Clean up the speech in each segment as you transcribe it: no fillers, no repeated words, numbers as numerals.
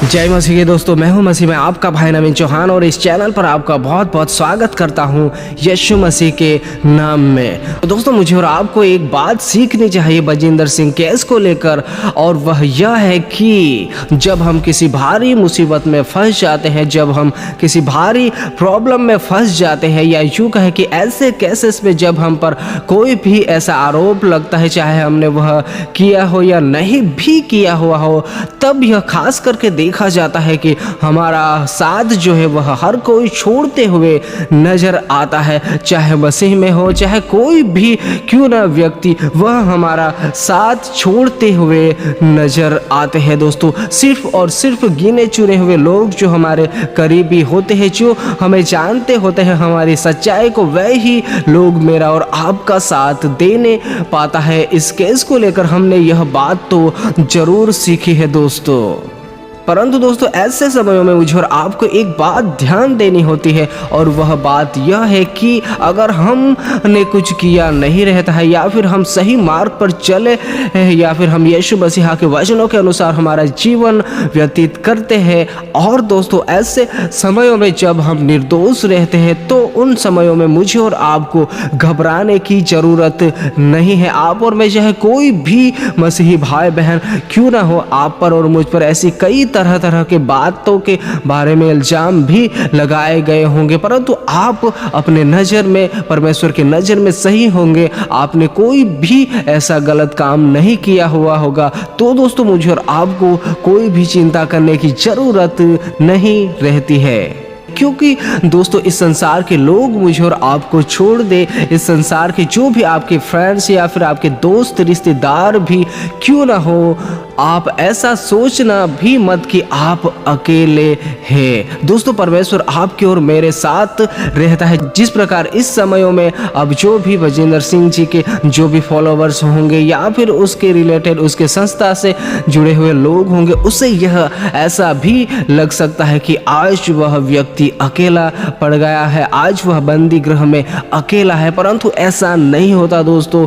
जय मसीह के दोस्तों, मैं हूं मसीह में आपका भाई नवीन चौहान और इस चैनल पर आपका बहुत बहुत स्वागत करता हूं यीशु मसीह के नाम में। तो दोस्तों, मुझे और आपको एक बात सीखनी चाहिए बजिंदर सिंह केस को लेकर, और वह यह है कि जब हम किसी भारी मुसीबत में फंस जाते हैं, जब हम किसी भारी प्रॉब्लम में फंस जाते हैं, या यूँ कहें कि ऐसे केसेस में जब हम पर कोई भी ऐसा आरोप लगता है, चाहे हमने वह किया हो या नहीं भी किया हुआ हो, तब यह खास करके देखा जाता है कि हमारा साथ जो है वह हर कोई छोड़ते हुए नजर आता है। चाहे मसीह में हो, चाहे कोई भी क्यों ना व्यक्ति, वह हमारा साथ छोड़ते हुए नजर आते हैं। दोस्तों, सिर्फ और सिर्फ गिने चुने हुए लोग जो हमारे करीबी होते हैं, जो हमें जानते होते हैं हमारी सच्चाई को, वह ही लोग मेरा और आपका साथ देने पाता है। इस केस को लेकर हमने यह बात तो जरूर सीखी है दोस्तों, परंतु दोस्तों ऐसे समयों में मुझे और आपको एक बात ध्यान देनी होती है, और वह बात यह है कि अगर हमने कुछ किया नहीं रहता है, या फिर हम सही मार्ग पर चले हैं, या फिर हम यीशु मसीह के वचनों के अनुसार हमारा जीवन व्यतीत करते हैं, और दोस्तों ऐसे समयों में जब हम निर्दोष रहते हैं, तो उन समयों में मुझे और आपको घबराने की ज़रूरत नहीं है। आप और मैं, चाहे कोई भी मसीही भाई बहन क्यों ना हो, आप पर और मुझ पर ऐसी कई तरह तरह के बातों के बारे में इल्जाम भी लगाए गए होंगे, परंतु आप अपने नज़र में, परमेश्वर के नज़र में सही होंगे। आपने कोई भी ऐसा गलत काम नहीं किया हुआ होगा, तो दोस्तों मुझे और आपको कोई भी चिंता करने की ज़रूरत नहीं रहती है, क्योंकि दोस्तों इस संसार के लोग मुझे और आपको छोड़ दे, इस संसार के जो भी आपके फ्रेंड्स या फिर आपके दोस्त रिश्तेदार भी क्यों ना हो, आप ऐसा सोचना भी मत कि आप अकेले हैं। दोस्तों, परमेश्वर आपके और मेरे साथ रहता है। जिस प्रकार इस समयों में अब जो भी बजिंदर सिंह जी के जो भी फॉलोवर्स होंगे, या फिर उसके रिलेटेड उसके संस्था से जुड़े हुए लोग होंगे, उससे यह ऐसा भी लग सकता है कि आज वह व्यक्ति अकेला पड़ गया है, आज वह बंदी गृह में अकेला है, परंतु ऐसा नहीं होता दोस्तों।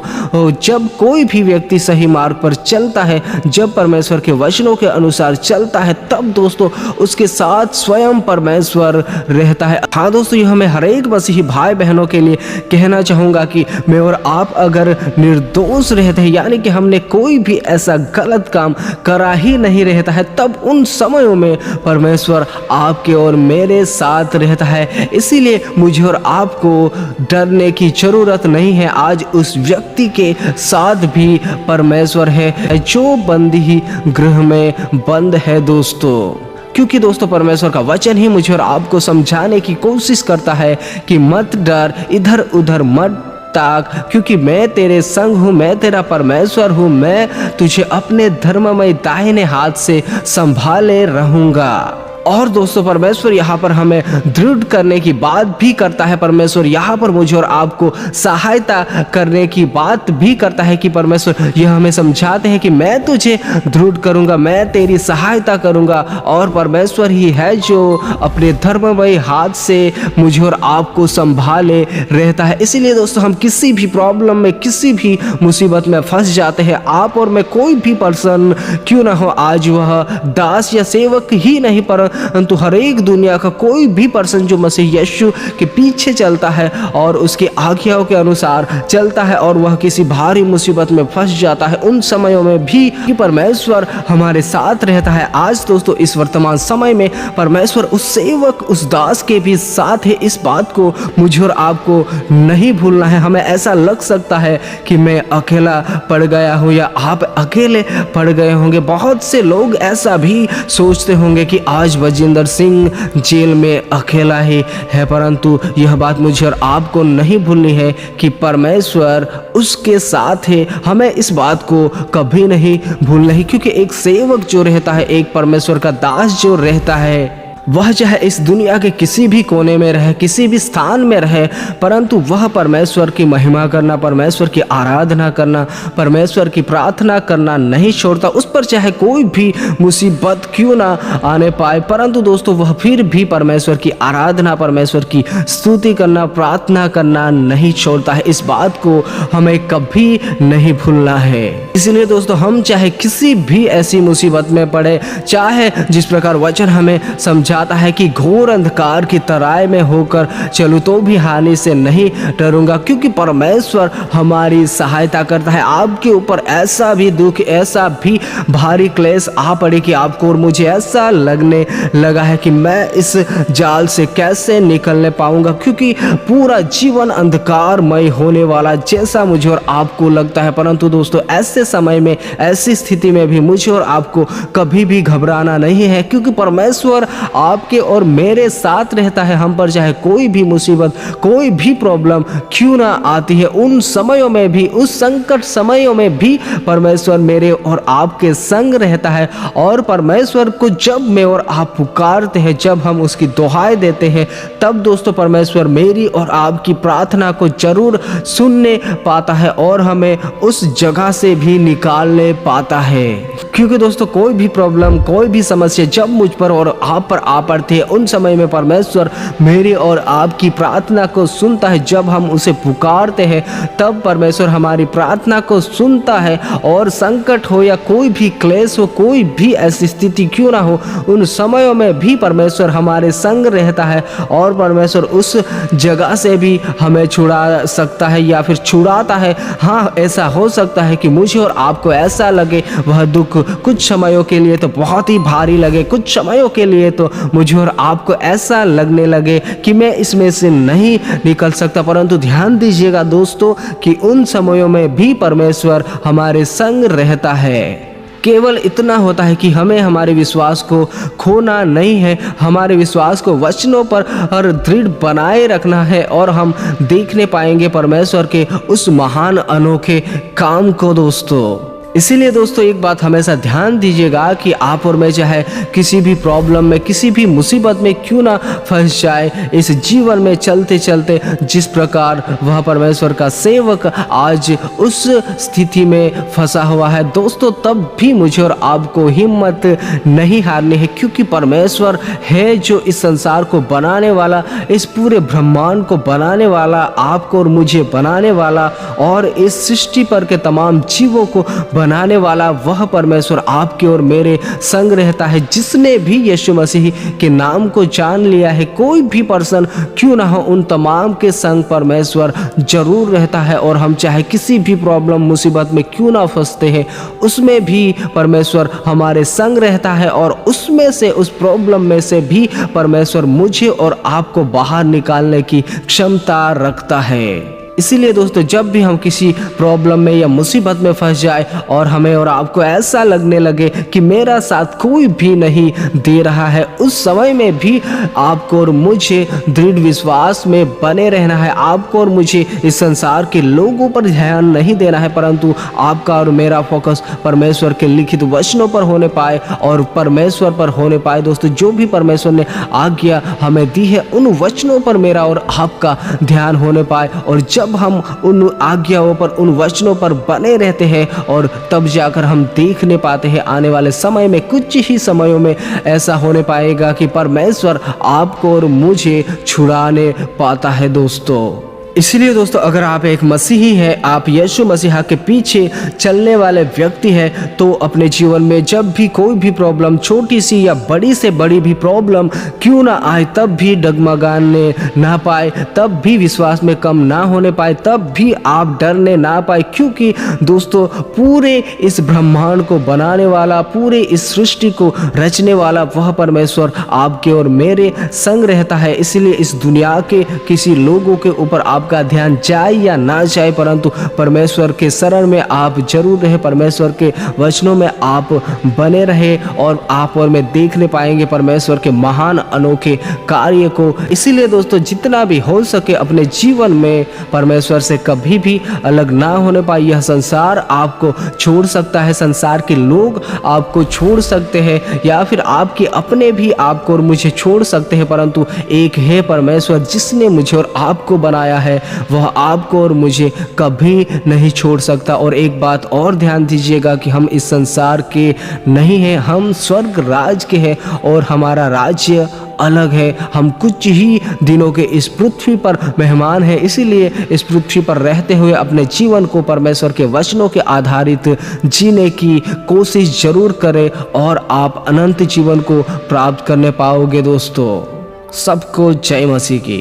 जब कोई भी व्यक्ति सही मार्ग पर चलता है, जब परमेश्वर के वचनों के अनुसार चलता है, तब दोस्तों उसके साथ स्वयं परमेश्वर रहता है। हाँ दोस्तों, यह मैं हर एक मसीही भाई बहनों के लिए कहना चाहूँगा कि मैं और आप अगर निर्दोष रहते हैं, यानी कि हमने कोई भी ऐसा गलत काम करा ही नहीं रहता है, तब उन समयों में परमेश्वर आपके और मेरे साथ रहता है। इसीलिए मुझे और आपको डरने की जरूरत नहीं है। आज उस व्यक्ति के साथ भी परमेश्वर है जो बंदी गृह में बंद है दोस्तों, क्योंकि दोस्तों परमेश्वर का वचन ही मुझे और आपको समझाने की कोशिश करता है कि मत डर, इधर उधर मत ताक, क्योंकि मैं तेरे संग हूँ, मैं तेरा परमेश्वर हूँ, मैं तुझे अपने धर्ममय दाहिने हाथ से संभाले रहूंगा। और दोस्तों परमेश्वर यहाँ पर हमें दृढ़ करने की बात भी करता है। परमेश्वर यहाँ पर मुझे और आपको सहायता करने की बात भी करता है कि परमेश्वर यह हमें समझाते हैं कि मैं तुझे दृढ़ करूँगा, मैं तेरी सहायता करूँगा, और परमेश्वर ही है जो अपने धर्ममय हाथ से मुझे और आपको संभाले रहता है। इसीलिए दोस्तों हम किसी भी प्रॉब्लम में, किसी भी मुसीबत में फंस जाते हैं, आप और मैं कोई भी पर्सन क्यों ना हो, आज वह दास या सेवक ही नहीं परंतु हर एक दुनिया का कोई भी पर्सन जो मसीह यीशु के पीछे चलता है और उसकी आज्ञाओं के अनुसार चलता है, और वह किसी भारी मुसीबत में फंस जाता है, उन समयों में भी परमेश्वर हमारे साथ रहता है। आज दोस्तों इस वर्तमान समय में परमेश्वर उस सेवक, उस दास के भी साथ है। इस बात को मुझे और आपको नहीं भूलना है। हमें ऐसा लग सकता है कि मैं अकेला पड़ गया हूँ, या आप अकेले पड़ गए होंगे। बहुत से लोग ऐसा भी सोचते होंगे कि आज बजिंदर सिंह जेल में अकेला ही है, परंतु यह बात मुझे और आपको नहीं भूलनी है कि परमेश्वर उसके साथ है। हमें इस बात को कभी नहीं भूलना है, क्योंकि एक सेवक जो रहता है, एक परमेश्वर का दास जो रहता है, वह चाहे इस दुनिया के किसी भी कोने में रहे, किसी भी स्थान में रहे, परंतु वह परमेश्वर की महिमा करना, परमेश्वर की आराधना करना, परमेश्वर की प्रार्थना करना नहीं छोड़ता। उस पर चाहे कोई भी मुसीबत क्यों ना आने पाए, परंतु दोस्तों वह फिर भी परमेश्वर की आराधना, परमेश्वर की स्तुति करना, प्रार्थना करना नहीं छोड़ता है। इस बात को हमें कभी नहीं भूलना है। इसलिए दोस्तों हम चाहे किसी भी ऐसी मुसीबत में पड़े, चाहे जिस प्रकार वचन हमें समझाता है कि घोर अंधकार की तराई में होकर चलूं तो भी हानि से नहीं डरूंगा, क्योंकि परमेश्वर हमारी सहायता करता है। आपके ऊपर ऐसा भी दुख, ऐसा भी भारी क्लेश आ पड़े कि आपको और मुझे ऐसा लगने लगा है कि मैं इस जाल से कैसे निकलने पाऊंगा, क्योंकि पूरा जीवन अंधकारमय होने वाला जैसा मुझे और आपको लगता है। परंतु दोस्तों ऐसे समय में, ऐसी स्थिति में भी मुझे और आपको कभी भी घबराना नहीं है, क्योंकि परमेश्वर आपके और मेरे साथ रहता है। हम पर चाहे कोई भी मुसीबत, कोई भी प्रॉब्लम क्यों ना आती है, उन समयों में भी, उस संकट समयों में भी परमेश्वर मेरे और आपके संग रहता है। और परमेश्वर को जब मैं और आप पुकारते हैं, जब हम उसकी दुहाई देते हैं, तब दोस्तों परमेश्वर मेरी और आपकी प्रार्थना को जरूर सुनने पाता है और हमें उस जगह से भी निकालने पाता है। क्योंकि दोस्तों कोई भी प्रॉब्लम, कोई भी समस्या जब मुझ पर और आप पर आ पड़ती है, उन समय में परमेश्वर मेरी और आपकी प्रार्थना को सुनता है। जब हम उसे पुकारते हैं तब परमेश्वर हमारी प्रार्थना को सुनता है, और संकट हो या कोई भी क्लेश हो, कोई भी ऐसी स्थिति क्यों ना हो, उन समयों में भी परमेश्वर हमारे संग रहता है और परमेश्वर उस जगह से भी हमें छुड़ा सकता है या फिर छुड़ाता है। हाँ, ऐसा हो सकता है कि मुझे और आपको ऐसा लगे वह दुख कुछ समयों के लिए तो बहुत ही भारी लगे, कुछ समयों के लिए तो मुझे और आपको ऐसा लगने लगे कि मैं इसमें से नहीं निकल सकता। परंतु ध्यान दीजिएगा दोस्तों कि उन समयों में भी परमेश्वर हमारे संग रहता है। केवल इतना होता है कि हमें हमारे विश्वास को खोना नहीं है, हमारे विश्वास को वचनों पर दृढ़ बनाए रखना है, और हम देखने पाएंगे परमेश्वर के उस महान अनोखे काम को दोस्तों। इसीलिए दोस्तों एक बात हमेशा ध्यान दीजिएगा कि आप और मैं चाहे किसी भी प्रॉब्लम में, किसी भी मुसीबत में क्यों ना फंस जाए इस जीवन में चलते चलते, जिस प्रकार वह परमेश्वर का सेवक आज उस स्थिति में फंसा हुआ है दोस्तों, तब भी मुझे और आपको हिम्मत नहीं हारनी है, क्योंकि परमेश्वर है जो इस संसार को बनाने वाला, इस पूरे ब्रह्मांड को बनाने वाला, आपको और मुझे बनाने वाला, और इस सृष्टि पर के तमाम जीवों को बनाने वाला वह परमेश्वर आपके और मेरे संग रहता है। जिसने भी यीशु मसीह के नाम को जान लिया है, कोई भी पर्सन क्यों ना हो, उन तमाम के संग परमेश्वर जरूर रहता है। और हम चाहे किसी भी प्रॉब्लम, मुसीबत में क्यों ना फंसते हैं, उसमें भी परमेश्वर हमारे संग रहता है, और उसमें से, उस प्रॉब्लम में से भी परमेश्वर मुझे और आपको बाहर निकालने की क्षमता रखता है। इसीलिए दोस्तों जब भी हम किसी प्रॉब्लम में या मुसीबत में फंस जाए और हमें और आपको ऐसा लगने लगे कि मेरा साथ कोई भी नहीं दे रहा है, उस समय में भी आपको और मुझे दृढ़ विश्वास में बने रहना है। आपको और मुझे इस संसार के लोगों पर ध्यान नहीं देना है, परंतु आपका और मेरा फोकस परमेश्वर के लिखित वचनों पर होने पाए और परमेश्वर पर होने पाए। दोस्तों जो भी परमेश्वर ने आज्ञा हमें दी है, उन वचनों पर मेरा और आपका ध्यान होने पाए, और जब हम उन आज्ञाओं पर, उन वचनों पर बने रहते हैं, और तब जाकर हम देखने पाते हैं आने वाले समय में, कुछ ही समयों में ऐसा होने पाएगा कि परमेश्वर आपको और मुझे छुड़ाने पाता है दोस्तों। इसलिए दोस्तों अगर आप एक मसीही हैं, आप यीशु मसीहा के पीछे चलने वाले व्यक्ति हैं, तो अपने जीवन में जब भी कोई भी प्रॉब्लम, छोटी सी या बड़ी से बड़ी भी प्रॉब्लम क्यों ना आए, तब भी डगमगाने ना पाए, तब भी विश्वास में कम ना होने पाए, तब भी आप डरने ना पाए, क्योंकि दोस्तों पूरे इस ब्रह्मांड को बनाने वाला, पूरे इस सृष्टि को रचने वाला वह परमेश्वर आपके और मेरे संग रहता है। इसलिए इस दुनिया के किसी लोगों के ऊपर आप आपका ध्यान जाए या ना जाए, परंतु परमेश्वर के शरण में आप जरूर रहे, परमेश्वर के वचनों में आप बने रहे और आप और मैं देखने पाएंगे परमेश्वर के महान अनोखे कार्य को। इसीलिए दोस्तों जितना भी हो सके अपने जीवन में परमेश्वर से कभी भी अलग ना होने पाए। यह संसार आपको छोड़ सकता है, संसार के लोग आपको छोड़ सकते हैं या फिर आपके अपने भी आपको और मुझे छोड़ सकते हैं, परंतु एक है परमेश्वर जिसने मुझे और आपको बनाया है, वह आपको और मुझे कभी नहीं छोड़ सकता। और एक बात और ध्यान दीजिएगा कि हम इस संसार के नहीं हैं, हम स्वर्ग राज के हैं और हमारा राज्य अलग है। हम कुछ ही दिनों के इस पृथ्वी पर मेहमान हैं, इसीलिए इस पृथ्वी पर रहते हुए अपने जीवन को परमेश्वर के वचनों के आधारित जीने की कोशिश जरूर करें और आप अनंत जीवन को प्राप्त करने पाओगे। दोस्तों सबको जय मसीह की।